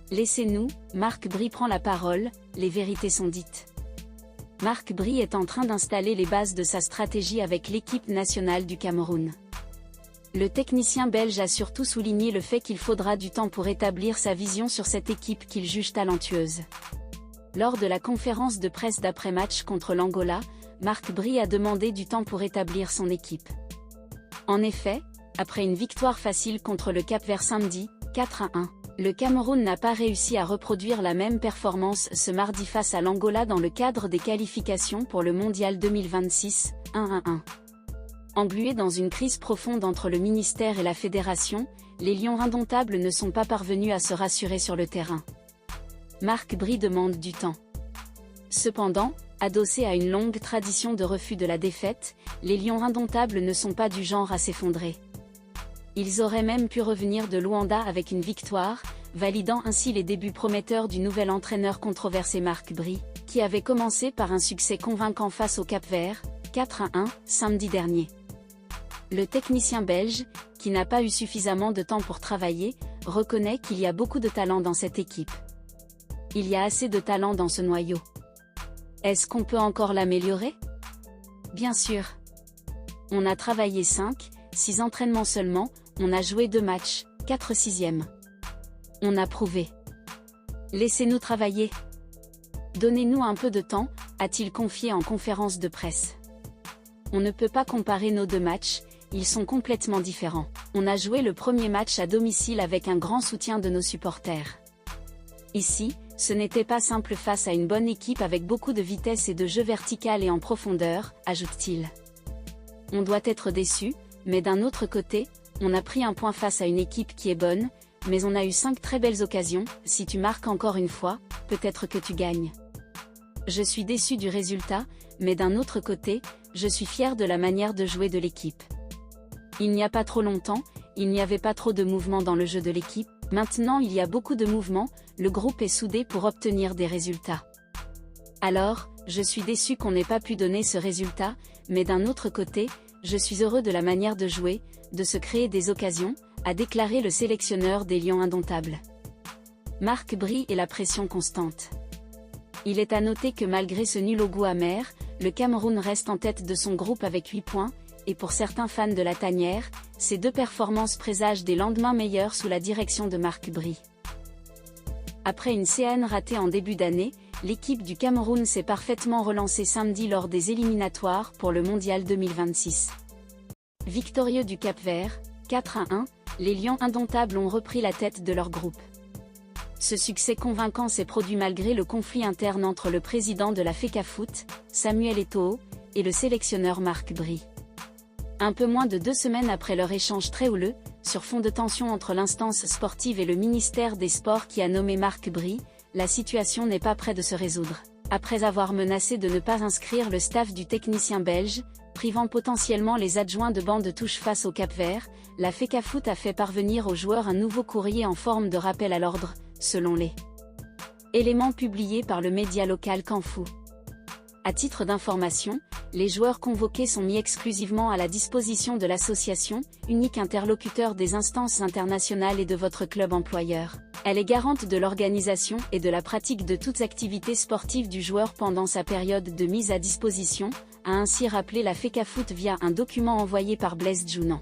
Laissez-nous, Marc Bry prend la parole, les vérités sont dites. Marc Bry est en train d'installer les bases de sa stratégie avec l'équipe nationale du Cameroun. Le technicien belge a surtout souligné le fait qu'il faudra du temps pour établir sa vision sur cette équipe qu'il juge talentueuse. Lors de la conférence de presse d'après-match contre l'Angola, Marc Bry a demandé du temps pour établir son équipe. En effet, après une victoire facile contre le Cap-Vert samedi, 4-1, le Cameroun n'a pas réussi à reproduire la même performance ce mardi face à l'Angola dans le cadre des qualifications pour le Mondial 2026, 1-1. Englués dans une crise profonde entre le ministère et la fédération, les Lions indomptables ne sont pas parvenus à se rassurer sur le terrain. Marc Bry demande du temps. Cependant, adossés à une longue tradition de refus de la défaite, les Lions indomptables ne sont pas du genre à s'effondrer. Ils auraient même pu revenir de Luanda avec une victoire, validant ainsi les débuts prometteurs du nouvel entraîneur controversé Marc Bry, qui avait commencé par un succès convaincant face au Cap-Vert, 4-1, samedi dernier. Le technicien belge, qui n'a pas eu suffisamment de temps pour travailler, reconnaît qu'il y a beaucoup de talent dans cette équipe. Il y a assez de talent dans ce noyau. Est-ce qu'on peut encore l'améliorer? Bien sûr. On a travaillé 5, 6 entraînements seulement, on a joué 2 matchs, 4 sixièmes. On a prouvé. Laissez-nous travailler. Donnez-nous un peu de temps, a-t-il confié en conférence de presse. On ne peut pas comparer nos 2 matchs, ils sont complètement différents. On a joué le premier match à domicile avec un grand soutien de nos supporters. Ici, ce n'était pas simple face à une bonne équipe avec beaucoup de vitesse et de jeu vertical et en profondeur, ajoute-t-il. On doit être déçu, mais d'un autre côté, on a pris un point face à une équipe qui est bonne, mais on a eu 5 très belles occasions, si tu marques encore une fois, peut-être que tu gagnes. Je suis déçu du résultat, mais d'un autre côté, je suis fier de la manière de jouer de l'équipe. Il n'y a pas trop longtemps, il n'y avait pas trop de mouvement dans le jeu de l'équipe, maintenant il y a beaucoup de mouvement, le groupe est soudé pour obtenir des résultats. Alors, je suis déçu qu'on n'ait pas pu donner ce résultat, mais d'un autre côté, je suis heureux de la manière de jouer, de se créer des occasions, a déclaré le sélectionneur des Lions indomptables. Marc Bry et la pression constante. Il est à noter que malgré ce nul au goût amer, le Cameroun reste en tête de son groupe avec 8 points, et pour certains fans de la tanière, ces 2 performances présagent des lendemains meilleurs sous la direction de Marc Bry. Après une CAN ratée en début d'année, l'équipe du Cameroun s'est parfaitement relancée samedi lors des éliminatoires pour le Mondial 2026. Victorieux du Cap-Vert, 4-1, les Lions indomptables ont repris la tête de leur groupe. Ce succès convaincant s'est produit malgré le conflit interne entre le président de la FECAFOOT, Samuel Eto'o, et le sélectionneur Marc Bry. Un peu moins de 2 semaines après leur échange très houleux, sur fond de tension entre l'instance sportive et le ministère des Sports qui a nommé Marc Bry, la situation n'est pas près de se résoudre. Après avoir menacé de ne pas inscrire le staff du technicien belge, privant potentiellement les adjoints de banc de touche face au Cap-Vert, la FECAFOOT a fait parvenir aux joueurs un nouveau courrier en forme de rappel à l'ordre, selon les éléments publiés par le média local Canfou. À titre d'information, les joueurs convoqués sont mis exclusivement à la disposition de l'association, unique interlocuteur des instances internationales et de votre club employeur. Elle est garante de l'organisation et de la pratique de toutes activités sportives du joueur pendant sa période de mise à disposition, a ainsi rappelé la FECAFOOT via un document envoyé par Blaise Djounan.